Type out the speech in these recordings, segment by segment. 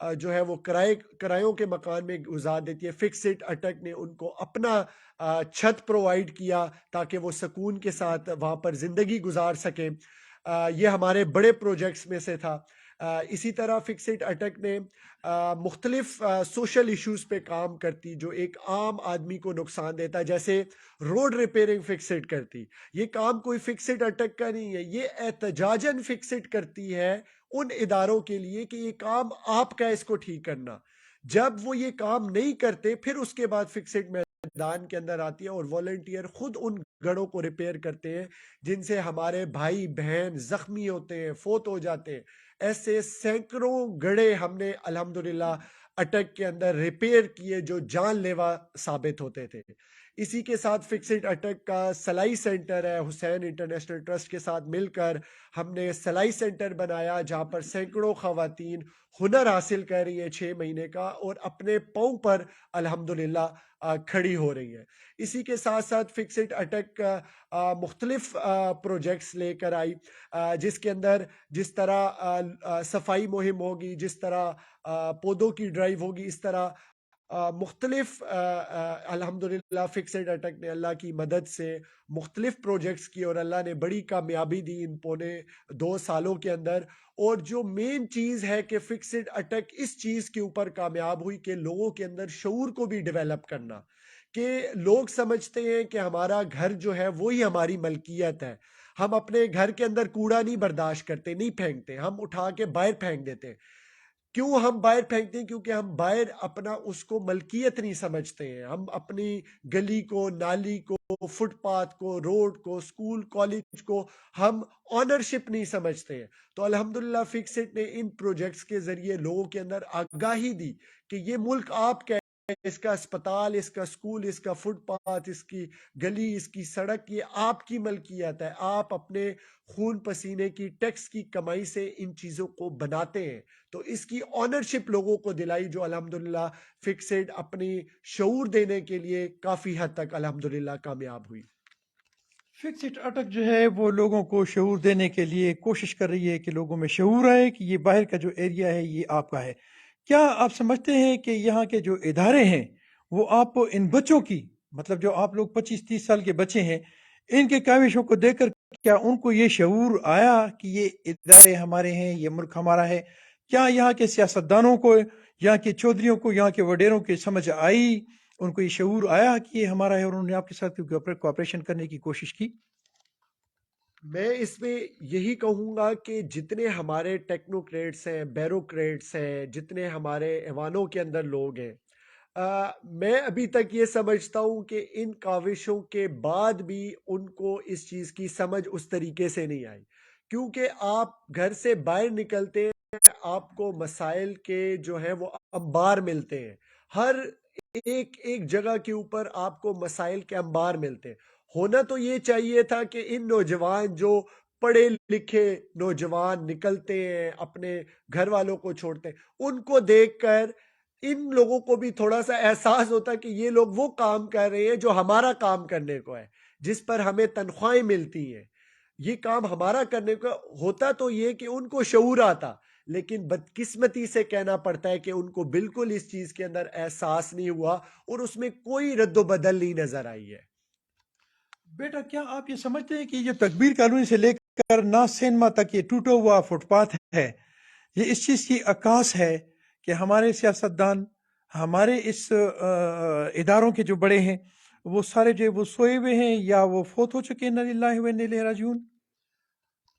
جو ہے وہ کرایوں کے مکان میں گزار دیتی ہے. فکس اٹ اٹک نے ان کو اپنا چھت پرووائڈ کیا تاکہ وہ سکون کے ساتھ وہاں پر زندگی گزار سکیں. یہ ہمارے بڑے پروجیکٹس میں سے تھا. اسی طرح فکس اٹ اٹک نے مختلف سوشل ایشوز پہ کام کرتی جو ایک عام آدمی کو نقصان دیتا ہے، جیسے روڈ ریپیئرنگ فکس اٹ کرتی. یہ کام کوئی فکس اٹ اٹک کا نہیں ہے، یہ احتجاجاً فکس اٹ کرتی ہے ان اداروں کے لیے کہ یہ کام آپ کا، اس کو ٹھیک کرنا. جب وہ یہ کام نہیں کرتے پھر اس کے بعد فکس اٹ میدان کے اندر آتی ہے اور والنٹیئر خود ان گڑوں کو ریپیئر کرتے ہیں جن سے ہمارے بھائی بہن زخمی ہوتے ہیں، فوت ہو جاتے ہیں. ایسے سینکڑوں گڑے ہم نے الحمدللہ اٹک کے اندر ریپیئر کیے جو جان لیوا ثابت ہوتے تھے. اسی کے ساتھ فکس اٹ اٹک کا سلائی سینٹر ہے، حسین انٹرنیشنل ٹرسٹ کے ساتھ مل کر ہم نے سلائی سینٹر بنایا جہاں پر سینکڑوں خواتین ہنر حاصل کر رہی ہیں 6 مہینے کا اور اپنے پاؤں پر الحمدللہ کھڑی ہو رہی ہے. اسی کے ساتھ ساتھ فکس اٹ اٹک مختلف پروجیکٹس لے کر آئی جس کے اندر جس طرح صفائی مہم ہوگی، جس طرح پودوں کی ڈرائیو ہوگی، اس طرح مختلف الحمدللہ فکس اٹ اٹک نے اللہ کی مدد سے مختلف پروجیکٹس کی اور اللہ نے بڑی کامیابی دی ان پونے 2 سالوں کے اندر. اور جو مین چیز ہے کہ فکس اٹ اٹک اس چیز کے اوپر کامیاب ہوئی کہ لوگوں کے اندر شعور کو بھی ڈیولپ کرنا، کہ لوگ سمجھتے ہیں کہ ہمارا گھر جو ہے وہی ہماری ملکیت ہے. ہم اپنے گھر کے اندر کوڑا نہیں برداشت کرتے، نہیں پھینکتے، ہم اٹھا کے باہر پھینک دیتے. کیوں ہم باہر پھینکتے ہیں؟ کیونکہ ہم باہر اپنا اس کو ملکیت نہیں سمجھتے ہیں. ہم اپنی گلی کو، نالی کو، فٹ پاتھ کو، روڈ کو، اسکول کالج کو ہم آنرشپ نہیں سمجھتے ہیں. تو الحمدللہ فکس اٹ نے ان پروجیکٹس کے ذریعے لوگوں کے اندر آگاہی دی کہ یہ ملک آپ کا ہے، اس کا اسپتال، اس کا اسکول، اس کا فٹ پاتھ، اس کی گلی، اس کی سڑک، یہ آپ کی ملکیت ہے. آپ اپنے خون پسینے کی ٹیکس کی کمائی سے ان چیزوں کو بناتے ہیں. تو اس کی آنرشپ لوگوں کو دلائی جو الحمدللہ فکس اٹ اپنی شعور دینے کے لیے کافی حد تک الحمدللہ کامیاب ہوئی. فکس اٹ اٹک جو ہے وہ لوگوں کو شعور دینے کے لیے کوشش کر رہی ہے کہ لوگوں میں شعور آئے کہ یہ باہر کا جو ایریا ہے یہ آپ کا ہے. کیا آپ سمجھتے ہیں کہ یہاں کے جو ادارے ہیں وہ آپ ان بچوں کی، مطلب جو آپ لوگ 25-30 سال کے بچے ہیں، ان کے کاوشوں کو دیکھ کر کیا ان کو یہ شعور آیا کہ یہ ادارے ہمارے ہیں، یہ ملک ہمارا ہے؟ کیا یہاں کے سیاستدانوں کو، یہاں کے چودھریوں کو، یہاں کے وڈیروں کی سمجھ آئی، ان کو یہ شعور آیا کہ یہ ہمارا ہے اور انہوں نے آپ کے ساتھ کوآپریشن کرنے کی کوشش کی؟ میں اس میں یہی کہوں گا کہ جتنے ہمارے ٹیکنوکریٹس ہیں، بیوروکریٹس ہیں، جتنے ہمارے ایوانوں کے اندر لوگ ہیں، میں ابھی تک یہ سمجھتا ہوں کہ ان کاوشوں کے بعد بھی ان کو اس چیز کی سمجھ اس طریقے سے نہیں آئی. کیونکہ آپ گھر سے باہر نکلتے ہیں، آپ کو مسائل کے جو ہیں وہ انبار ملتے ہیں. ہر ایک ایک جگہ کے اوپر آپ کو مسائل کے انبار ملتے ہیں. ہونا تو یہ چاہیے تھا کہ ان نوجوان جو پڑھے لکھے نوجوان نکلتے ہیں، اپنے گھر والوں کو چھوڑتے ہیں، ان کو دیکھ کر ان لوگوں کو بھی تھوڑا سا احساس ہوتا کہ یہ لوگ وہ کام کر رہے ہیں جو ہمارا کام کرنے کو ہے، جس پر ہمیں تنخواہیں ملتی ہیں. یہ کام ہمارا کرنے کو ہوتا. تو یہ کہ ان کو شعور آتا، لیکن بدقسمتی سے کہنا پڑتا ہے کہ ان کو بالکل اس چیز کے اندر احساس نہیں ہوا اور اس میں کوئی رد و بدل نہیں نظر آئی ہے. بیٹا، کیا آپ یہ سمجھتے ہیں کہ یہ تکبیر کالونی سے لے کر نا سینما تک یہ ٹوٹا ہوا فٹ پاتھ ہے، یہ اس چیز کی عکاس ہے کہ ہمارے سیاستدان، ہمارے اس اداروں کے جو بڑے ہیں، وہ سارے جو وہ سوئے ہوئے ہیں یا وہ فوت ہو چکے ہیں؟ انا للہ و انا الیہ راجعون.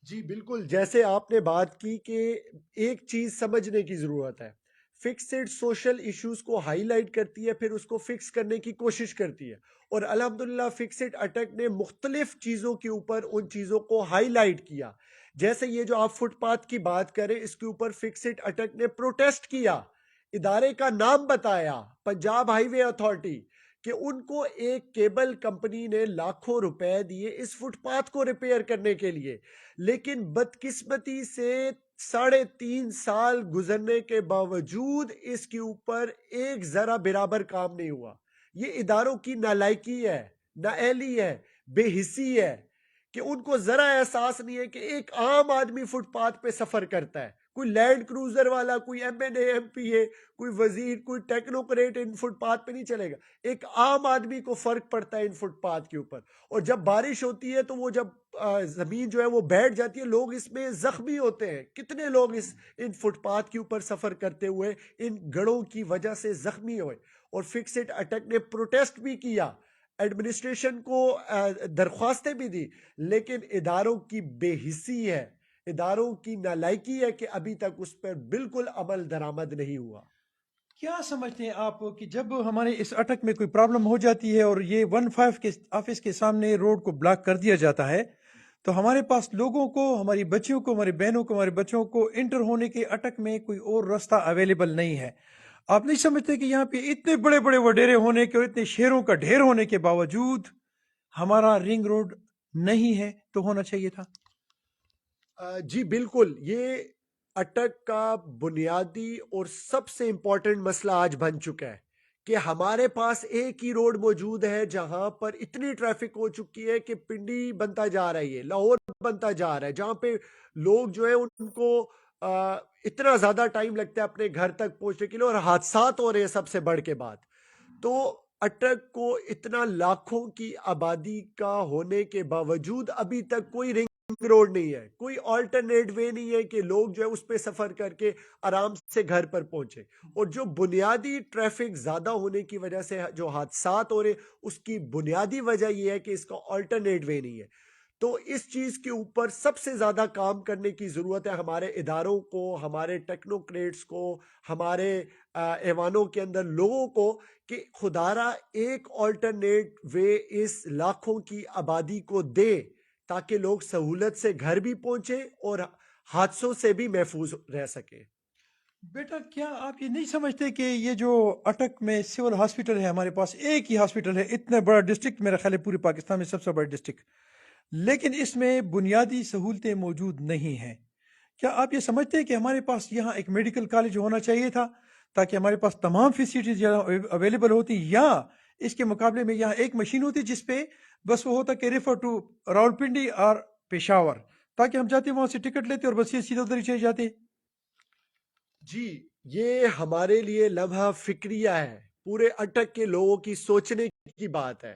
جی بالکل، جیسے آپ نے بات کی کہ ایک چیز سمجھنے کی ضرورت ہے. فکسڈ سوشل ایشوز کو ہائی لائٹ کرتی ہے، پھر اس کو فکس کرنے کی کوشش کرتی ہے. اور الحمدللہ فکسڈ اٹک نے مختلف چیزوں کے اوپر ان چیزوں کو ہائی لائٹ کیا. جیسے یہ جو آپ فٹ پاتھ کی بات کریں، اس کے اوپر فکسڈ اٹک نے پروٹیسٹ کیا، ادارے کا نام بتایا، پنجاب ہائی وے اتھارٹی، کہ ان کو ایک کیبل کمپنی نے لاکھوں روپے دیے اس فٹ پاتھ کو ریپیئر کرنے کے لیے. لیکن بدقسمتی سے 3.5 سال گزرنے کے باوجود اس کے اوپر ایک ذرا برابر کام نہیں ہوا. یہ اداروں کی نالائکی ہے، نااہلی ہے، بے حسی ہے کہ ان کو ذرا احساس نہیں ہے کہ ایک عام آدمی فٹ پاتھ پہ سفر کرتا ہے، کوئی لینڈ کروزر والا، کوئی M N A M P A, کوئی وزیر، کوئی ٹیکنوکریٹ ان فٹ پاتھ پہ نہیں چلے گا. ایک عام آدمی کو فرق پڑتا ہے ان فٹ پاتھ کے اوپر. اور جب بارش ہوتی ہے تو وہ جب زمین جو ہے وہ بیٹھ جاتی ہے، لوگ اس میں زخمی ہوتے ہیں. کتنے لوگ ان فٹ پاتھ کے اوپر سفر کرتے ہوئے ان گڑوں کی وجہ سے زخمی ہوئے. اور فکس اٹ اٹیک نے پروٹیسٹ بھی کیا، ایڈمنسٹریشن کو درخواستیں بھی دی، لیکن اداروں کی بے حسی ہے، اداروں کی نالائکی ہے کہ ابھی تک اس پر بالکل عمل درآمد نہیں ہوا. کیا سمجھتے ہیں آپ کہ جب ہمارے اس اٹک میں کوئی پرابلم ہو جاتی ہے اور یہ 15 کے آفس کے سامنے روڈ کو بلاک کر دیا جاتا ہے، تو ہمارے پاس لوگوں کو، ہماری بچیوں کو، ہماری بہنوں کو، ہمارے بچوں کو انٹر ہونے کے اٹک میں کوئی اور راستہ اویلیبل نہیں ہے؟ آپ نہیں سمجھتے کہ یہاں پہ اتنے بڑے بڑے وڈیرے ہونے کے اور اتنے شہروں کا ڈھیر ہونے کے باوجود ہمارا رنگ روڈ نہیں ہے تو ہونا چاہیے تھا؟ جی بالکل، یہ اٹک کا بنیادی اور سب سے امپورٹنٹ مسئلہ آج بن چکا ہے کہ ہمارے پاس ایک ہی روڈ موجود ہے جہاں پر اتنی ٹریفک ہو چکی ہے کہ پنڈی بنتا جا رہی ہے، لاہور بنتا جا رہا ہے، جہاں پہ لوگ جو ہے ان کو اتنا زیادہ ٹائم لگتا ہے اپنے گھر تک پہنچنے کے لیے، اور حادثات ہو رہے ہیں سب سے بڑھ کے بات. تو اٹک کو اتنا لاکھوں کی آبادی کا ہونے کے باوجود ابھی تک کوئی رنگ روڈ نہیں ہے، کوئی آلٹرنیٹ وے نہیں ہے کہ لوگ جو ہے اس پہ سفر کر کے آرام سے گھر پر پہنچے. اور جو بنیادی ٹریفک زیادہ ہونے کی وجہ سے جو حادثات ہو رہے، اس کی بنیادی وجہ یہ ہے کہ اس کا آلٹرنیٹ وے نہیں ہے. تو اس چیز کے اوپر سب سے زیادہ کام کرنے کی ضرورت ہے ہمارے اداروں کو، ہمارے ٹیکنوکریٹس کو، ہمارے ایوانوں کے اندر لوگوں کو، کہ خدارا ایک آلٹرنیٹ وے اس لاکھوں کی آبادی کو دے تاکہ لوگ سہولت سے گھر بھی پہنچے اور حادثوں سے بھی محفوظ رہ سکے. بیٹا، کیا آپ یہ نہیں سمجھتے کہ یہ جو اٹک میں سول ہاسپٹل ہے، ہمارے پاس ایک ہی ہاسپٹل ہے، اتنا بڑا ڈسٹرکٹ، میرا خیال ہے پورے پاکستان میں سب سے بڑا ڈسٹرکٹ، لیکن اس میں بنیادی سہولتیں موجود نہیں ہیں؟ کیا آپ یہ سمجھتے ہیں کہ ہمارے پاس یہاں ایک میڈیکل کالج ہونا چاہیے تھا تاکہ ہمارے پاس تمام فیسلٹیز اویلیبل ہوتی، یا اس کے مقابلے میں یہاں ایک مشین ہوتی جس پہ بس وہ ہوتا کہ ریفر ٹو راولپنڈی اور پشاور، تاکہ ہم جاتے وہاں سے ٹکٹ لیتے اور بس یہ سیدھا ادھر ہی چلے جاتے؟ جی، یہ ہمارے لیے لمحہ فکریہ ہے، پورے اٹک کے لوگوں کی سوچنے کی بات ہے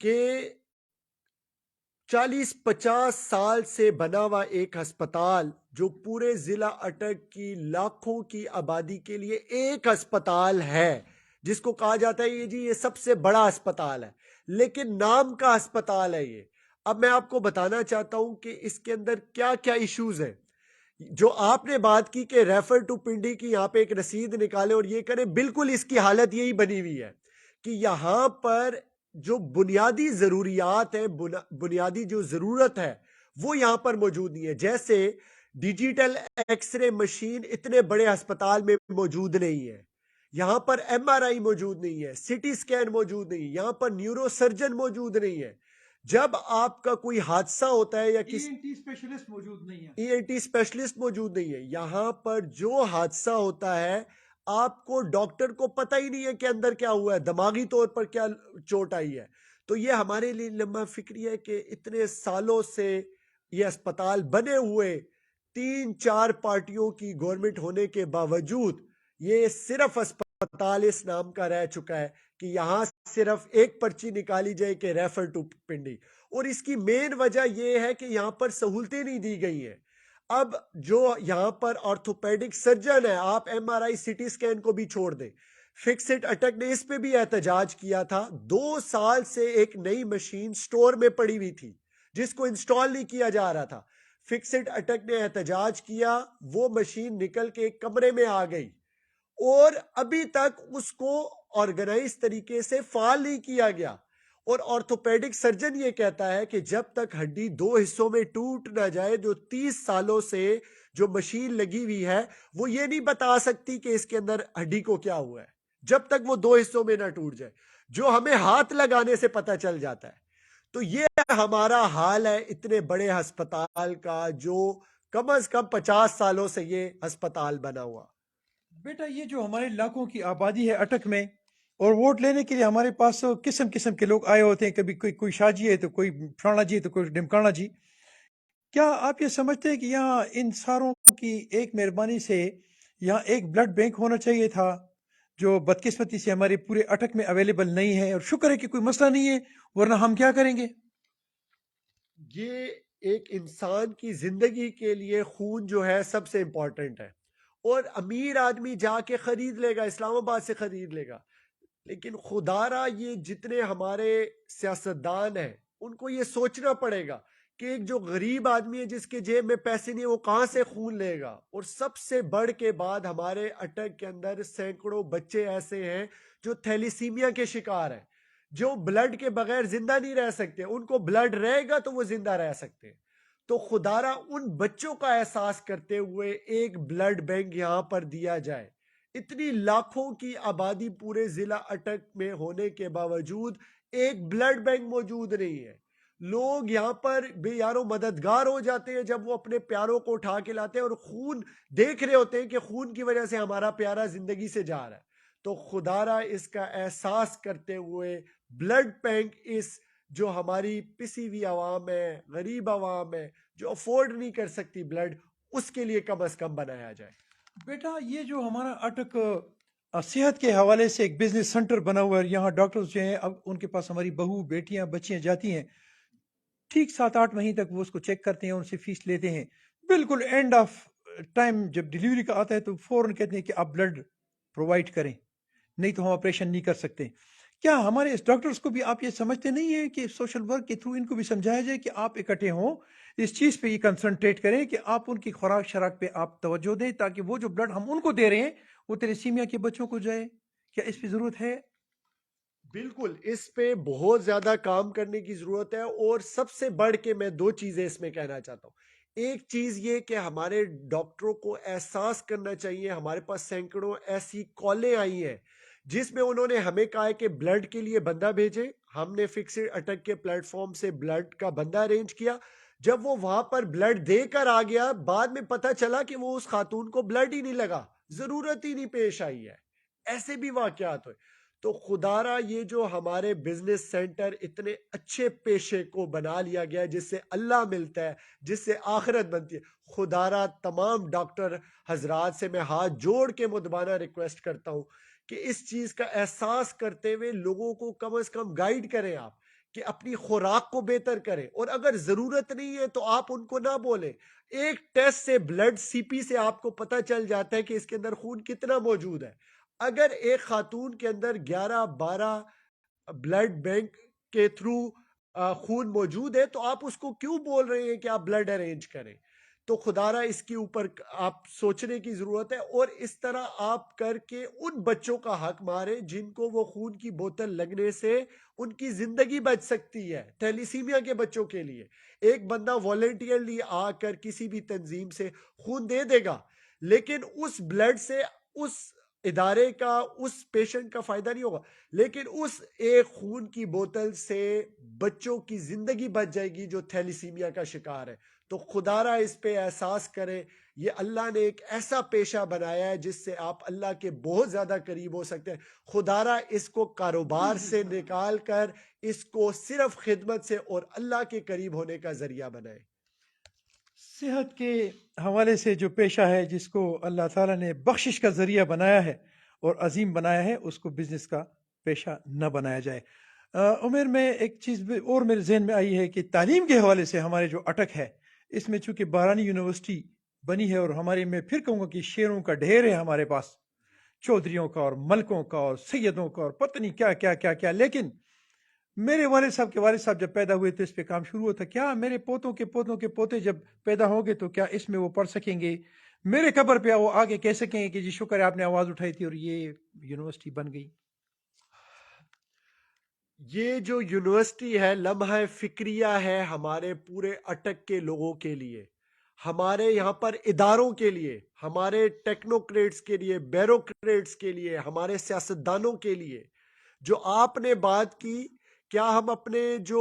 کہ 40-50 سال سے بنا ہوا ایک ہسپتال جو پورے ضلع اٹک کی لاکھوں کی آبادی کے لیے ایک ہسپتال ہے، جس کو کہا جاتا ہے یہ سب سے بڑا ہسپتال ہے، لیکن نام کا ہسپتال ہے یہ. اب میں آپ کو بتانا چاہتا ہوں کہ اس کے اندر کیا کیا ایشوز ہیں. جو آپ نے بات کی کہ ریفر ٹو پنڈی کی یہاں پہ ایک رسید نکالے اور یہ کریں، بالکل اس کی حالت یہی بنی ہوئی ہے کہ یہاں پر جو بنیادی ضروریات ہیں، بنیادی جو ضرورت ہے وہ یہاں پر موجود نہیں ہے. جیسے ڈیجیٹل ایکس رے مشین اتنے بڑے ہسپتال میں موجود نہیں ہے، یہاں پر ایم آر آئی موجود نہیں ہے، سی ٹی اسکین موجود نہیں، یہاں پر نیورو سرجن موجود نہیں ہے. جب آپ کا کوئی حادثہ ہوتا ہے یا کسی اسپیشلسٹ موجود نہیں ہے، ای این ٹی اسپیشلسٹ موجود نہیں ہے، یہاں پر جو حادثہ ہوتا ہے آپ کو ڈاکٹر کو پتہ ہی نہیں ہے کہ اندر کیا ہوا ہے، دماغی طور پر کیا چوٹ آئی ہے. تو یہ ہمارے لیے لمحہ فکری ہے کہ اتنے سالوں سے یہ اسپتال بنے ہوئے 3-4 پارٹیوں کی گورنمنٹ ہونے کے باوجود یہ صرف اسپتال اس نام کا رہ چکا ہے کہ یہاں صرف ایک پرچی نکالی جائے کہ ریفر ٹو پنڈی. اور اس کی مین وجہ یہ ہے کہ یہاں پر سہولتیں نہیں دی گئی ہیں. اب جو یہاں پر آرتھوپیڈک سرجن ہے، آپ ایم آر آئی سی ٹی اسکین کو بھی چھوڑ دیں، فکس اٹ اٹک نے اس پہ بھی احتجاج کیا تھا. 2 سال سے ایک نئی مشین سٹور میں پڑی ہوئی تھی جس کو انسٹال نہیں کیا جا رہا تھا. فکس اٹ اٹک نے احتجاج کیا، وہ مشین نکل کے ایک کمرے میں آ گئی اور ابھی تک اس کو آرگنائز طریقے سے فعال نہیں کیا گیا. اور آرتھوپیڈک سرجن یہ کہتا ہے کہ جب تک ہڈی 2 حصوں میں ٹوٹ نہ جائے، جو 30 سالوں سے جو مشین لگی ہوئی ہے وہ یہ نہیں بتا سکتی کہ اس کے اندر ہڈی کو کیا ہوا ہے جب تک وہ 2 حصوں میں نہ ٹوٹ جائے، جو ہمیں ہاتھ لگانے سے پتہ چل جاتا ہے. تو یہ ہمارا حال ہے اتنے بڑے ہسپتال کا جو کم از کم 50 سالوں سے یہ ہسپتال بنا ہوا. بیٹا، یہ جو ہمارے علاقوں کی آبادی ہے اٹک میں، اور ووٹ لینے کے لیے ہمارے پاس قسم قسم کے لوگ آئے ہوتے ہیں، کبھی کوئی شاہ جی ہے تو کوئی فلانا جی ہے تو کوئی ڈمکانا جی. کیا آپ یہ سمجھتے ہیں کہ یہاں ان ساروں کی ایک مہربانی سے یہاں ایک بلڈ بینک ہونا چاہیے تھا جو بدقسمتی سے ہمارے پورے اٹک میں اویلیبل نہیں ہے، اور شکر ہے کہ کوئی مسئلہ نہیں ہے، ورنہ ہم کیا کریں گے؟ یہ ایک انسان کی زندگی کے لیے خون جو ہے سب سے امپورٹنٹ ہے، اور امیر آدمی جا کے خرید لے گا، اسلام آباد سے خرید لے گا، لیکن خدا را یہ جتنے ہمارے سیاستدان ہیں ان کو یہ سوچنا پڑے گا کہ ایک جو غریب آدمی ہے جس کے جیب میں پیسے نہیں، وہ کہاں سے خون لے گا؟ اور سب سے بڑھ کے بعد ہمارے اٹک کے اندر سینکڑوں بچے ایسے ہیں جو تھیلیسیمیا کے شکار ہیں، جو بلڈ کے بغیر زندہ نہیں رہ سکتے، ان کو بلڈ رہے گا تو وہ زندہ رہ سکتے ہیں۔ تو خدا را ان بچوں کا احساس کرتے ہوئے ایک بلڈ بینک یہاں پر دیا جائے۔ اتنی لاکھوں کی آبادی پورے ضلع اٹک میں ہونے کے باوجود ایک بلڈ بینک موجود نہیں ہے۔ لوگ یہاں پر بے یارو مددگار ہو جاتے ہیں جب وہ اپنے پیاروں کو اٹھا کے لاتے ہیں، اور خون دیکھ رہے ہوتے ہیں کہ خون کی وجہ سے ہمارا پیارا زندگی سے جا رہا ہے۔ تو خدا را اس کا احساس کرتے ہوئے بلڈ بینک اس جو ہماری پسی ہوئی عوام ہے، غریب عوام ہے، جو افورڈ نہیں کر سکتی بلڈ، اس کے لیے کم از کم بنایا جائے۔ بیٹا یہ جو ہمارا اٹک صحت کے حوالے سے ایک بزنس سینٹر بنا ہوا ہے، یہاں ڈاکٹرز جو ہیں اب ان کے پاس ہماری بہو بیٹیاں بچیاں جاتی ہیں، ٹھیک 7-8 مہینے تک وہ اس کو چیک کرتے ہیں، ان سے فیس لیتے ہیں، بالکل اینڈ آف ٹائم جب ڈیلیوری کا آتا ہے تو فوراً کہتے ہیں کہ آپ بلڈ پرووائڈ کریں، نہیں تو ہم آپریشن نہیں کر سکتے۔ کیا ہمارے اس ڈاکٹرز کو بھی آپ یہ سمجھتے نہیں ہیں کہ سوشل ورک کے تھرو ان کو بھی سمجھایا جائے کہ آپ اکٹھے ہوں، اس چیز پہ یہ کنسنٹریٹ کریں کہ آپ ان کی خوراک شراک پہ آپ توجہ دیں تاکہ وہ جو بلڈ ہم ان کو دے رہے ہیں وہ تیلیسیمیا کے بچوں کو جائے؟ کیا اس پہ ضرورت ہے؟ بالکل، اس پہ بہت زیادہ کام کرنے کی ضرورت ہے، اور سب سے بڑھ کے میں دو چیزیں اس میں کہنا چاہتا ہوں۔ ایک چیز یہ کہ ہمارے ڈاکٹروں کو احساس کرنا چاہیے، ہمارے پاس سینکڑوں ایسی کالیں آئی ہیں جس میں انہوں نے ہمیں کہا ہے کہ بلڈ کے لیے بندہ بھیجیں، ہم نے فکسڈ اٹک کے پلیٹ فارم سے بلڈ کا بندہ ارینج کیا، جب وہ وہاں پر بلڈ دے کر آ گیا، بعد میں پتا چلا کہ وہ اس خاتون کو بلڈ ہی نہیں لگا، ضرورت ہی نہیں پیش آئی ہے۔ ایسے بھی واقعات ہوئے۔ تو خدا را یہ جو ہمارے بزنس سینٹر اتنے اچھے پیشے کو بنا لیا گیا ہے جس سے اللہ ملتا ہے، جس سے آخرت بنتی ہے، خدا را تمام ڈاکٹر حضرات سے میں ہاتھ جوڑ کے مدبانہ ریکویسٹ کرتا ہوں کہ اس چیز کا احساس کرتے ہوئے لوگوں کو کم از کم گائیڈ کریں آپ، کہ اپنی خوراک کو بہتر کریں، اور اگر ضرورت نہیں ہے تو آپ ان کو نہ بولیں۔ ایک ٹیسٹ سے بلڈ سی پی سے آپ کو پتہ چل جاتا ہے کہ اس کے اندر خون کتنا موجود ہے۔ اگر ایک خاتون کے اندر 11-12 بلڈ بینک کے تھرو خون موجود ہے تو آپ اس کو کیوں بول رہے ہیں کہ آپ بلڈ ارینج کریں؟ تو خدا را اس کے اوپر آپ سوچنے کی ضرورت ہے، اور اس طرح آپ کر کے ان بچوں کا حق مارے جن کو وہ خون کی بوتل لگنے سے ان کی زندگی بچ سکتی ہے۔ تھیلیسیمیا کے بچوں کے لیے ایک بندہ والنٹیئرلی آ کر کسی بھی تنظیم سے خون دے دے گا، لیکن اس بلڈ سے اس ادارے کا، اس پیشنٹ کا فائدہ نہیں ہوگا، لیکن اس ایک خون کی بوتل سے بچوں کی زندگی بچ جائے گی جو تھیلیسیمیا کا شکار ہے۔ تو خدا را اس پہ احساس کریں، یہ اللہ نے ایک ایسا پیشہ بنایا ہے جس سے آپ اللہ کے بہت زیادہ قریب ہو سکتے ہیں۔ خدا را اس کو کاروبار سے نکال کر اس کو صرف خدمت سے اور اللہ کے قریب ہونے کا ذریعہ بنائے۔ صحت کے حوالے سے جو پیشہ ہے جس کو اللہ تعالیٰ نے بخشش کا ذریعہ بنایا ہے اور عظیم بنایا ہے، اس کو بزنس کا پیشہ نہ بنایا جائے۔ عمر میں ایک چیز بھی اور میرے ذہن میں آئی ہے کہ تعلیم کے حوالے سے ہمارے جو اٹک ہے، اس میں چونکہ بارانی یونیورسٹی بنی ہے، اور ہمارے میں پھر کہوں گا کہ شیروں کا ڈھیر ہے ہمارے پاس، چودھریوں کا اور ملکوں کا اور سیدوں کا اور پتہ نہیں کیا کیا کیا کیا، لیکن میرے والد صاحب کے والد صاحب جب پیدا ہوئے تو اس پہ کام شروع ہوا تھا، کیا میرے پوتوں کے پوتوں کے پوتے جب پیدا ہوں گے تو کیا اس میں وہ پڑھ سکیں گے، میرے قبر پہ وہ آگے کہہ سکیں گے کہ جی شکر ہے آپ نے آواز اٹھائی تھی اور یہ یونیورسٹی بن گئی؟ یہ جو یونیورسٹی ہے لمحہ فکریہ ہے ہمارے پورے اٹک کے لوگوں کے لیے، ہمارے یہاں پر اداروں کے لیے، ہمارے ٹیکنوکریٹس کے لیے، بیوروکریٹس کے لیے، ہمارے سیاستدانوں کے لیے۔ جو آپ نے بات کی، کیا ہم اپنے جو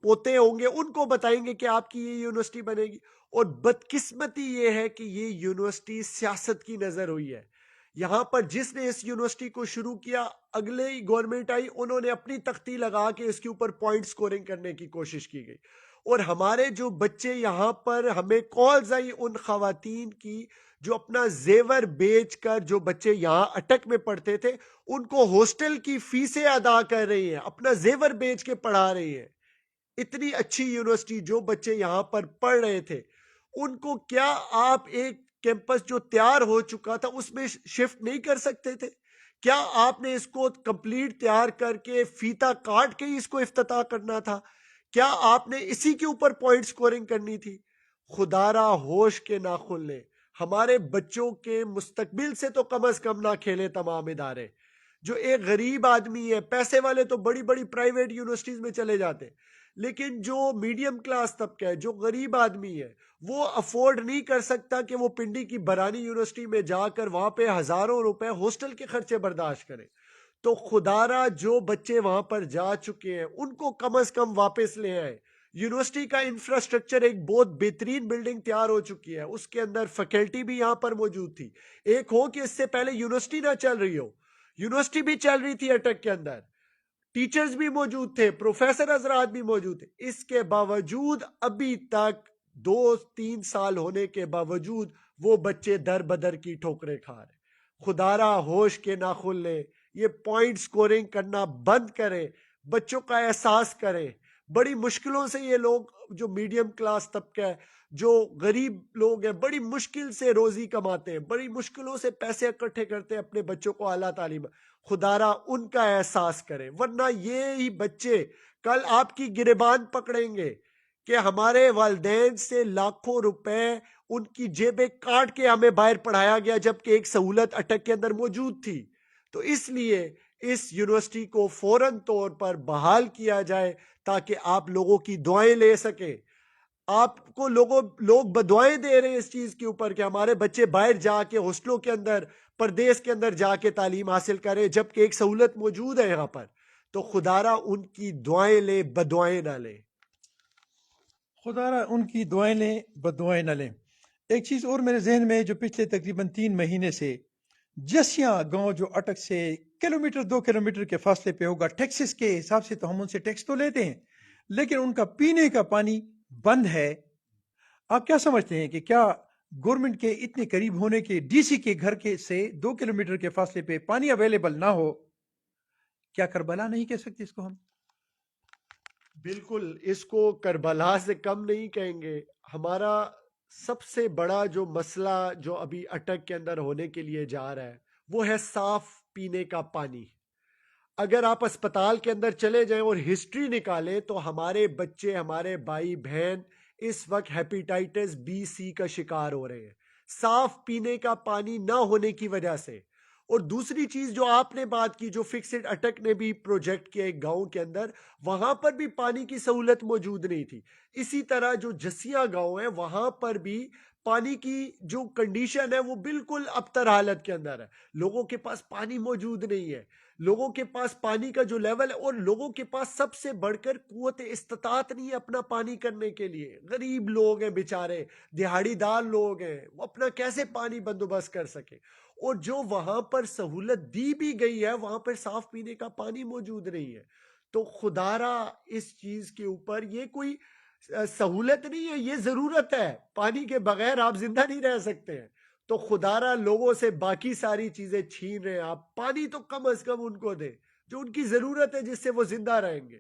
پوتے ہوں گے ان کو بتائیں گے کہ آپ کی یہ یونیورسٹی بنے گی؟ اور بدقسمتی یہ ہے کہ یہ یونیورسٹی سیاست کی نظر ہوئی ہے۔ یہاں پر جس نے اس یونیورسٹی کو شروع کیا، اگلے ہی گورنمنٹ آئی، انہوں نے اپنی تختی لگا کے اس کے اوپر پوائنٹ سکورنگ کرنے کی کوشش کی گئی، اور ہمارے جو بچے یہاں پر ہمیں کالز آئی ان خواتین کی جو اپنا زیور بیچ کر جو بچے یہاں اٹک میں پڑھتے تھے ان کو ہاسٹل کی فیسیں ادا کر رہی ہیں, اپنا زیور بیچ کے پڑھا رہی ہیں. اتنی اچھی یونیورسٹی, جو بچے یہاں پر پڑھ رہے تھے ان کو کیا آپ ایک کیمپس جو تیار ہو چکا تھا اس میں شفٹ نہیں کر سکتے تھے؟ کیا آپ نے اس کو کمپلیٹ تیار کر کے فیتا کاٹ کے ہی اس کو افتتاح کرنا تھا؟ کیا آپ نے اسی کے اوپر پوائنٹ سکورنگ کرنی تھی؟ خدا را ہوش کے ناخن لیں, ہمارے بچوں کے مستقبل سے تو کم از کم نہ کھیلے تمام ادارے. جو ایک غریب آدمی ہے, پیسے والے تو بڑی بڑی پرائیویٹ یونیورسٹیز میں چلے جاتے, لیکن جو میڈیم کلاس طبقہ ہے, جو غریب آدمی ہے, وہ افورڈ نہیں کر سکتا کہ وہ پنڈی کی برانی یونیورسٹی میں جا کر وہاں پہ ہزاروں روپے ہاسٹل کے خرچے برداشت کرے. تو خدا را جو بچے وہاں پر جا چکے ہیں ان کو کم از کم واپس لے آئے. یونیورسٹی کا انفراسٹرکچر ایک بہت بہترین بلڈنگ تیار ہو چکی ہے, اس کے اندر فیکلٹی بھی یہاں پر موجود تھی. ایک ہو کہ اس سے پہلے یونیورسٹی نہ چل رہی ہو, یونیورسٹی بھی چل رہی تھی اٹک کے اندر, ٹیچرز بھی موجود تھے, پروفیسر حضرات بھی موجود تھے. اس کے باوجود ابھی تک 2-3 سال ہونے کے باوجود وہ بچے در بدر کی ٹھوکریں کھا رہے. خدا را ہوش کے ناخن لیں, یہ پوائنٹ سکورنگ کرنا بند کریں, بچوں کا احساس کریں. بڑی مشکلوں سے یہ لوگ جو میڈیم کلاس طبقہ ہے, جو غریب لوگ ہیں, بڑی مشکل سے روزی کماتے ہیں, بڑی مشکلوں سے پیسے اکٹھے کرتے ہیں اپنے بچوں کو اعلیٰ تعلیم. خدا را ان کا احساس کریں, ورنہ یہی بچے کل آپ کی گریبان پکڑیں گے کہ ہمارے والدین سے لاکھوں روپے ان کی جیبیں کاٹ کے ہمیں باہر پڑھایا گیا جبکہ ایک سہولت اٹک کے اندر موجود تھی. تو اس لیے اس یونیورسٹی کو فوراً طور پر بحال کیا جائے تاکہ آپ لوگوں کی دعائیں لے سکیں. آپ کو لوگ بدوائیں دے رہے ہیں اس چیز کے اوپر کہ ہمارے بچے باہر جا کے ہاسٹلوں کے اندر, پردیس کے اندر جا کے تعلیم حاصل کریں جبکہ ایک سہولت موجود ہے یہاں پر. تو خدا را ان کی دعائیں لیں, بدوائیں نہ لیں. خدا را ان کی دعائیں لیں, بددعائیں نہ لیں. ایک چیز اور میرے ذہن میں جو پچھلے تقریباً 3 مہینے سے جسیاں گاؤں جو اٹک سے کلومیٹر 2 کلومیٹر کے فاصلے پہ ہوگا, ٹیکسس کے حساب سے تو ہم ان سے ٹیکس تو لیتے ہیں لیکن ان کا پینے کا پانی بند ہے. آپ کیا سمجھتے ہیں کہ کیا گورنمنٹ کے اتنے قریب ہونے کے, ڈی سی کے گھر کے سے 2 کلومیٹر کے فاصلے پہ پانی اویلیبل نہ ہو, کیا کربلا نہیں کہہ سکتے اس کو ہم؟ بالکل اس کو کربلا سے کم نہیں کہیں گے. ہمارا سب سے بڑا جو مسئلہ جو ابھی اٹک کے اندر ہونے کے لیے جا رہا ہے وہ ہے صاف پینے کا پانی. اگر آپ اسپتال کے اندر چلے جائیں اور ہسٹری نکالیں تو ہمارے بچے, ہمارے بھائی بہن اس وقت ہیپیٹائٹس بی سی کا شکار ہو رہے ہیں صاف پینے کا پانی نہ ہونے کی وجہ سے. اور دوسری چیز جو آپ نے بات کی, جو فکسڈ اٹک نے بھی پروجیکٹ کیا ایک گاؤں کے اندر, وہاں پر بھی پانی کی سہولت موجود نہیں تھی. اسی طرح جو جسیاں گاؤں ہے وہاں پر بھی پانی کی جو کنڈیشن ہے وہ بالکل ابتر حالت کے اندر ہے. لوگوں کے پاس پانی موجود نہیں ہے, لوگوں کے پاس پانی کا جو لیول ہے, اور لوگوں کے پاس سب سے بڑھ کر قوت استطاعت نہیں ہے اپنا پانی کرنے کے لیے. غریب لوگ ہیں بیچارے, دہاڑی دار لوگ ہیں, وہ اپنا کیسے پانی بندوبست کر سکے. اور جو وہاں پر سہولت دی بھی گئی ہے وہاں پر صاف پینے کا پانی موجود نہیں ہے. تو خدا را اس چیز کے اوپر, یہ کوئی سہولت نہیں ہے, یہ ضرورت ہے. پانی کے بغیر آپ زندہ نہیں رہ سکتے ہیں. تو خدا را لوگوں سے باقی ساری چیزیں چھین رہے ہیں, آپ پانی تو کم از کم ان کو دیں جو ان کی ضرورت ہے جس سے وہ زندہ رہیں گے.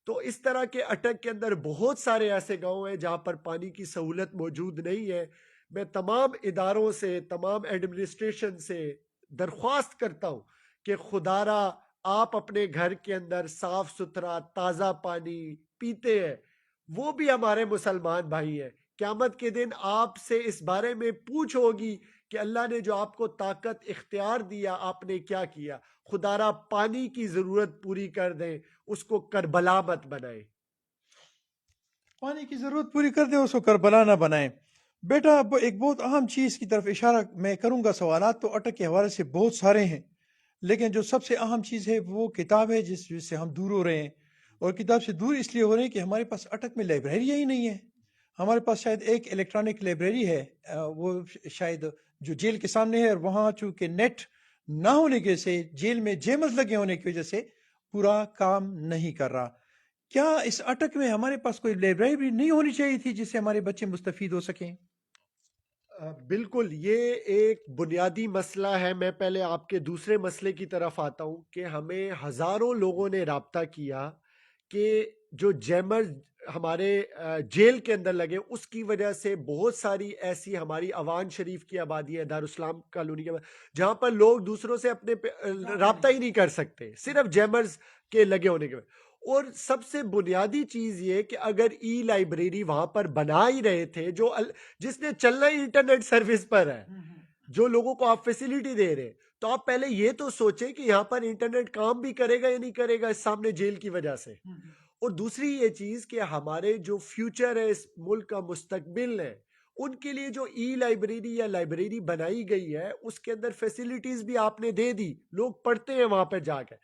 تو اس طرح کے اٹک کے اندر بہت سارے ایسے گاؤں ہیں جہاں پر پانی کی سہولت موجود نہیں ہے. میں تمام اداروں سے, تمام ایڈمنسٹریشن سے درخواست کرتا ہوں کہ خدا را آپ اپنے گھر کے اندر صاف ستھرا تازہ پانی پیتے ہیں, وہ بھی ہمارے مسلمان بھائی ہیں. قیامت کے دن آپ سے اس بارے میں پوچھ ہوگی کہ اللہ نے جو آپ کو طاقت اختیار دیا آپ نے کیا کیا. خدا را پانی کی ضرورت پوری کر دیں, اس کو کربلا مت بنائیں. پانی کی ضرورت پوری کر دیں, اس کو کربلا نہ بنائیں. بیٹا ایک بہت اہم چیز کی طرف اشارہ میں کروں گا. سوالات تو اٹک کے حوالے سے بہت سارے ہیں لیکن جو سب سے اہم چیز ہے وہ کتاب ہے جس سے ہم دور ہو رہے ہیں. اور کتاب سے دور اس لیے ہو رہے ہیں کہ ہمارے پاس اٹک میں لائبریری ہی نہیں ہے. ہمارے پاس شاید ایک الیکٹرانک لائبریری ہے, وہ شاید جو جیل کے سامنے ہے, اور وہاں چونکہ نیٹ نہ ہونے کی وجہ سے, جیل میں جیمز لگے ہونے کی وجہ سے پورا کام نہیں کر رہا. کیا اس اٹک میں ہمارے پاس کوئی لائبریری نہیں ہونی چاہیے تھی جس سے ہمارے بچے مستفید ہو سکیں؟ بالکل، یہ ایک بنیادی مسئلہ ہے۔ میں پہلے آپ کے دوسرے مسئلے کی طرف آتا ہوں کہ ہمیں ہزاروں لوگوں نے رابطہ کیا کہ جو جیمر ہمارے جیل کے اندر لگے، اس کی وجہ سے بہت ساری ایسی ہماری اوان شریف کی آبادی ہے، دارالاسلام کالونی کے جہاں پر لوگ دوسروں سے اپنے رابطہ ہی نہیں کر سکتے، صرف جیمرز کے لگے ہونے کے وجہ۔ اور سب سے بنیادی چیز یہ کہ اگر ای لائبریری وہاں پر بنا ہی رہے تھے، جس نے چلنا ہی انٹرنیٹ سروس پر ہے، جو لوگوں کو آپ فیسلٹی دے رہے، تو آپ پہلے یہ تو سوچیں کہ یہاں پر انٹرنیٹ کام بھی کرے گا یا نہیں کرے گا اس سامنے جیل کی وجہ سے۔ اور دوسری یہ چیز کہ ہمارے جو فیوچر ہے، اس ملک کا مستقبل ہے، ان کے لیے جو ای لائبریری یا لائبریری بنائی گئی ہے، اس کے اندر فیسلٹیز بھی آپ نے دے دی، لوگ پڑھتے ہیں وہاں پہ جا کے،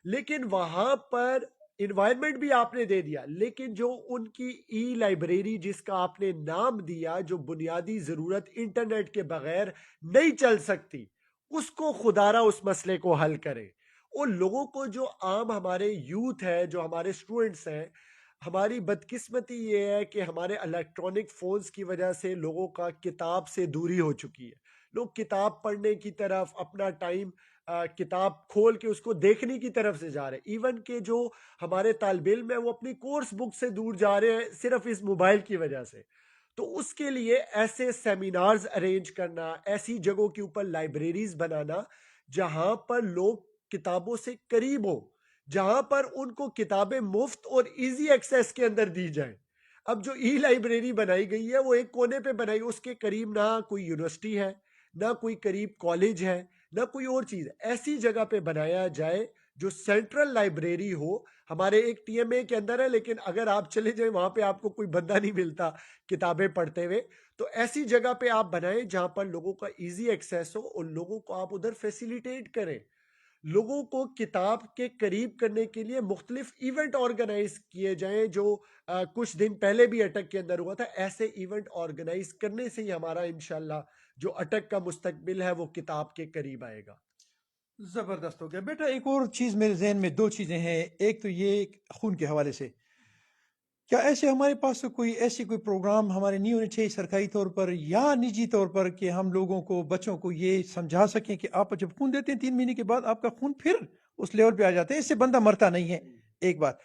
لیکن وہاں پر انوائرمنٹ بھی آپ نے دے دیا، لیکن جو ان کی ای لائبریری جس کا آپ نے نام دیا، جو بنیادی ضرورت انٹرنیٹ کے بغیر نہیں چل سکتی، اس کو خدارہ اس مسئلے کو حل کرے۔ اور لوگوں کو جو عام ہمارے یوتھ ہے، جو ہمارے اسٹوڈنٹس ہیں، ہماری بدقسمتی یہ ہے کہ ہمارے الیکٹرانک فونز کی وجہ سے لوگوں کا کتاب سے دوری ہو چکی ہے۔ لوگ کتاب پڑھنے کی طرف اپنا ٹائم کتاب کھول کے اس کو دیکھنے کی طرف سے جا رہے ہیں، ایون کہ جو ہمارے طالب علم ہیں وہ اپنی کورس بک سے دور جا رہے ہیں صرف اس موبائل کی وجہ سے۔ تو اس کے لیے ایسے سیمینارز ارینج کرنا، ایسی جگہوں کے اوپر لائبریریز بنانا جہاں پر لوگ کتابوں سے قریب ہوں، جہاں پر ان کو کتابیں مفت اور ایزی ایکسیس کے اندر دی جائیں۔ اب جو ای لائبریری بنائی گئی ہے وہ ایک کونے پہ بنائی، اس کے قریب نہ کوئی یونیورسٹی ہے، نہ کوئی قریب کالج ہے، نہ کوئی اور چیز۔ ایسی جگہ پہ بنایا جائے جو سینٹرل لائبریری ہو، ہمارے ایک ٹی ایم اے کے اندر ہے، لیکن اگر آپ چلے جائیں وہاں پہ آپ کو کوئی بندہ نہیں ملتا کتابیں پڑھتے ہوئے۔ تو ایسی جگہ پہ آپ بنائیں جہاں پر لوگوں کا ایزی ایکسیس ہو، اور لوگوں کو آپ ادھر فیسیلیٹیٹ کریں۔ لوگوں کو کتاب کے قریب کرنے کے لیے مختلف ایونٹ آرگنائز کیے جائیں، جو کچھ دن پہلے بھی اٹک کے اندر ہوا تھا۔ ایسے ایونٹ آرگنائز کرنے سے ہی ہمارا انشاءاللہ جو اٹک کا مستقبل ہے وہ کتاب کے قریب آئے گا۔ زبردست ہو گیا بیٹا۔ ایک اور چیز میرے ذہن میں، دو چیزیں ہیں۔ ایک تو یہ خون کے حوالے سے، کیا ایسے ہمارے پاس ایسی کوئی پروگرام ہمارے نہیں ہونے چاہیے سرکاری طور پر یا نجی طور پر، کہ ہم لوگوں کو، بچوں کو یہ سمجھا سکیں کہ آپ جب خون دیتے ہیں 3 مہینے کے بعد آپ کا خون پھر اس لیول پہ آ جاتے ہیں، اس سے بندہ مرتا نہیں ہے، ایک بات۔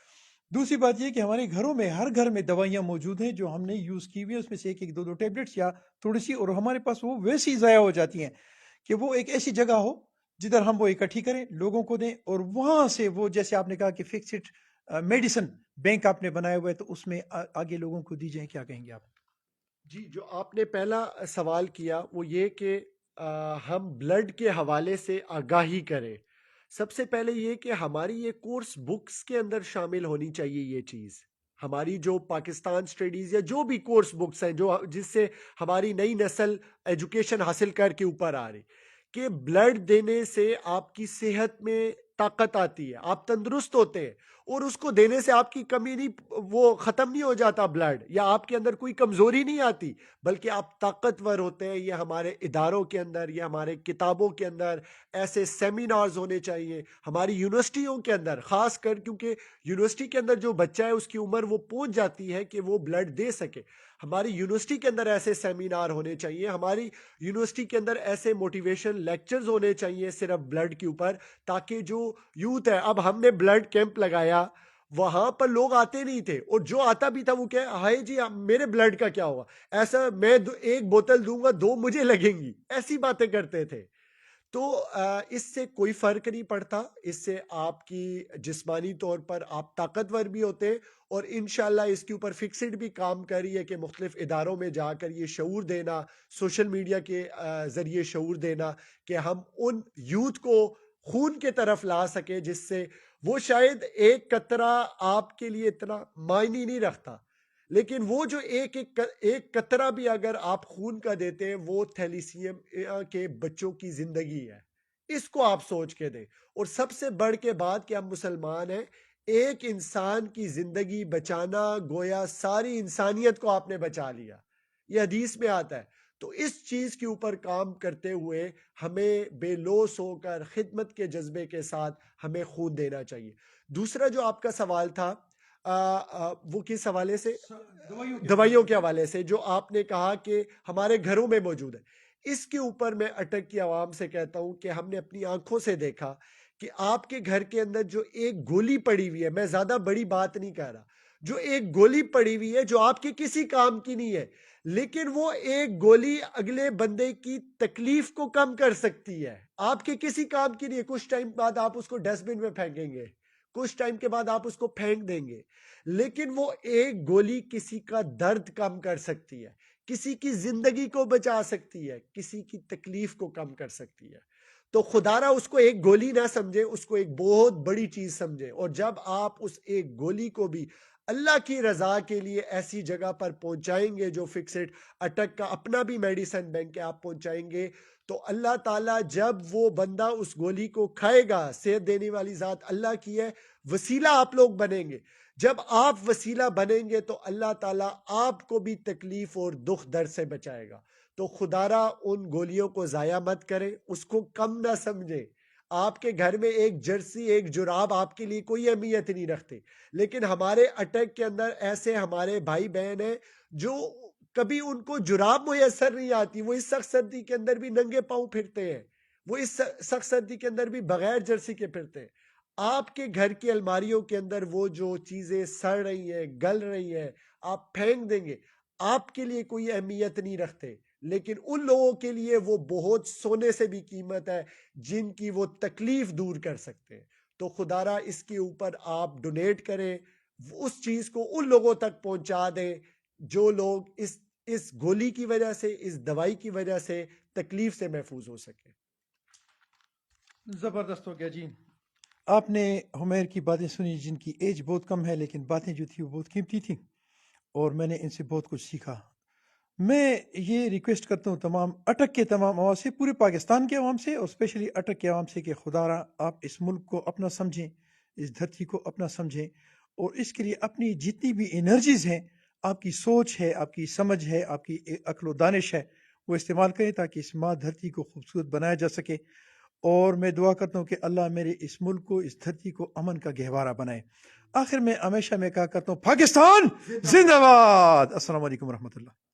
دوسری بات یہ کہ ہمارے گھروں میں، ہر گھر میں دوائیاں موجود ہیں جو ہم نے یوز کی ہوئی ہیں، اس میں سے ایک ایک دو دو ٹیبلٹس یا تھوڑی سی، اور ہمارے پاس وہ ویسی ضائع ہو جاتی ہیں، کہ وہ ایک ایسی جگہ ہو جدھر ہم وہ اکٹھی کریں، لوگوں کو دیں، اور وہاں سے وہ، جیسے آپ نے کہا کہ فکسڈ میڈیسن بینک آپ نے بنایا ہوا ہے، تو اس میں آگے لوگوں کو دی جائیں۔ کیا کہیں گے آپ؟ جی، جو آپ نے پہلا سوال کیا وہ یہ کہ ہم بلڈ کے حوالے سے آگاہی کریں۔ سب سے پہلے یہ کہ ہماری یہ کورس بکس کے اندر شامل ہونی چاہیے یہ چیز۔ ہماری جو پاکستان اسٹڈیز یا جو بھی کورس بکس ہیں جو جس سے ہماری نئی نسل ایجوکیشن حاصل کر کے اوپر آ رہی، کہ بلڈ دینے سے آپ کی صحت میں طاقت آتی ہے، آپ تندرست ہوتے ہیں، اور اس کو دینے سے آپ کی کمی نہیں، وہ ختم نہیں ہو جاتا بلڈ، یا آپ کے اندر کوئی کمزوری نہیں آتی، بلکہ آپ طاقتور ہوتے ہیں۔ یہ ہمارے اداروں کے اندر یا ہمارے کتابوں کے اندر ایسے سیمینارز ہونے چاہیے، ہماری یونیورسٹیوں کے اندر خاص کر، کیونکہ یونیورسٹی کے اندر جو بچہ ہے اس کی عمر وہ پہنچ جاتی ہے کہ وہ بلڈ دے سکے۔ ہماری یونیورسٹی کے اندر ایسے سیمینار ہونے چاہیے، ہماری یونیورسٹی کے اندر ایسے موٹیویشن لیکچرز ہونے چاہیے صرف بلڈ کے اوپر، تاکہ جو یوتھ ہے، اب ہم نے بلڈ کیمپ لگایا، وہاں پر لوگ آتے نہیں تھے، اور جو آتا بھی تھا وہ کہ ہائے جی میرے بلڈ کا کیا ہوگا، ایسا میں ایک بوتل دوں گا 2 مجھے لگیں گی، ایسی باتیں کرتے تھے۔ تو اس سے کوئی فرق نہیں پڑتا، اس سے آپ کی جسمانی طور پر آپ طاقتور بھی ہوتے، اور انشاءاللہ اس کے اوپر فکسڈ بھی کام کر رہی ہے کہ مختلف اداروں میں جا کر یہ شعور دینا، سوشل میڈیا کے ذریعے شعور دینا، کہ ہم ان یوتھ کو خون کے طرف لا سکیں، جس سے وہ شاید ایک قطرہ آپ کے لیے اتنا معنی نہیں رکھتا، لیکن وہ جو ایک قطرہ بھی اگر آپ خون کا دیتے ہیں، وہ تھیلیسیم کے بچوں کی زندگی ہے، اس کو آپ سوچ کے دیں۔ اور سب سے بڑھ کے بات کہ ہم مسلمان ہیں، ایک انسان کی زندگی بچانا گویا ساری انسانیت کو آپ نے بچا لیا، یہ حدیث میں آتا ہے۔ تو اس چیز کے اوپر کام کرتے ہوئے ہمیں بے لوث ہو کر خدمت کے جذبے کے ساتھ ہمیں خون دینا چاہیے۔ دوسرا جو آپ کا سوال تھا وہ کس حوالے سے؟ دوائیوں کے حوالے سے، جو آپ نے کہا کہ ہمارے گھروں میں موجود ہے. اس کے اوپر میں اٹک کی عوام سے کہتا ہوں کہ ہم نے اپنی آنکھوں سے دیکھا کہ آپ کے گھر کے اندر جو ایک گولی پڑی ہوئی ہے، میں زیادہ بڑی بات نہیں کہہ رہا، جو ایک گولی پڑی ہوئی ہے جو آپ کے کسی کام کی نہیں ہے، لیکن وہ ایک گولی اگلے بندے کی تکلیف کو کم کر سکتی ہے، آپ کے کسی کام کی نہیں ہے. کچھ ٹائم بعد آپ اس کو ڈسٹ بن میں پھینکیں گے، کچھ ٹائم کے بعد آپ اس کو پھینک دیں گے، لیکن وہ ایک گولی کسی کا درد کم کر سکتی ہے، کسی کی زندگی کو بچا سکتی ہے، کسی کی تکلیف کو کم کر سکتی ہے. تو خدا را اس کو ایک گولی نہ سمجھے، اس کو ایک بہت بڑی چیز سمجھے. اور جب آپ اس ایک گولی کو بھی اللہ کی رضا کے لیے ایسی جگہ پر پہنچائیں گے جو فکسڈ اٹک کا اپنا بھی میڈیسن بینک ہے، آپ پہنچائیں گے، تو اللہ تعالیٰ جب وہ بندہ اس گولی کو کھائے گا، صحت دینے والی ذات اللہ کی ہے، وسیلہ آپ لوگ بنیں گے. جب آپ وسیلہ بنیں گے تو اللہ تعالیٰ آپ کو بھی تکلیف اور دکھ درد سے بچائے گا. تو خدا را ان گولیوں کو ضائع مت کریں، اس کو کم نہ سمجھیں. آپ کے گھر میں ایک جرسی، ایک جراب آپ کے لیے کوئی اہمیت نہیں رکھتے، لیکن ہمارے اٹیک کے اندر ایسے ہمارے بھائی بہن ہیں جو کبھی ان کو جراب میسر نہیں آتی، وہ اس سخت سردی کے اندر بھی ننگے پاؤں پھرتے ہیں، وہ اس سخت سردی کے اندر بھی بغیر جرسی کے پھرتے ہیں. آپ کے گھر کی الماریوں کے اندر وہ جو چیزیں سڑ رہی ہیں، گل رہی ہیں، آپ پھینک دیں گے، آپ کے لیے کوئی اہمیت نہیں رکھتے، لیکن ان لوگوں کے لیے وہ بہت سونے سے بھی قیمت ہے جن کی وہ تکلیف دور کر سکتے ہیں. تو خدا را اس کے اوپر آپ ڈونیٹ کریں، اس چیز کو ان لوگوں تک پہنچا دیں جو لوگ اس گولی کی وجہ سے، اس دوائی کی وجہ سے تکلیف سے محفوظ ہو سکے. زبردست ہو گیا جی. آپ نے حمیر کی باتیں سنی جن کی ایج بہت کم ہے، لیکن باتیں جو تھی وہ بہت قیمتی تھیں اور میں نے ان سے بہت کچھ سیکھا. میں یہ ریکویسٹ کرتا ہوں تمام اٹک کے تمام عوام سے، پورے پاکستان کے عوام سے اور اسپیشلی اٹک کے عوام سے کہ خدا را آپ اس ملک کو اپنا سمجھیں، اس دھرتی کو اپنا سمجھیں اور اس کے لیے اپنی جتنی بھی انرجیز ہیں، آپ کی سوچ ہے، آپ کی سمجھ ہے، آپ کی عقل و دانش ہے، وہ استعمال کریں تاکہ اس ماں دھرتی کو خوبصورت بنایا جا سکے. اور میں دعا کرتا ہوں کہ اللہ میرے اس ملک کو، اس دھرتی کو امن کا گہوارہ بنائے. آخر میں ہمیشہ میں کہا کرتا ہوں پاکستان زندہ باد. السلام علیکم ورحمۃ اللہ.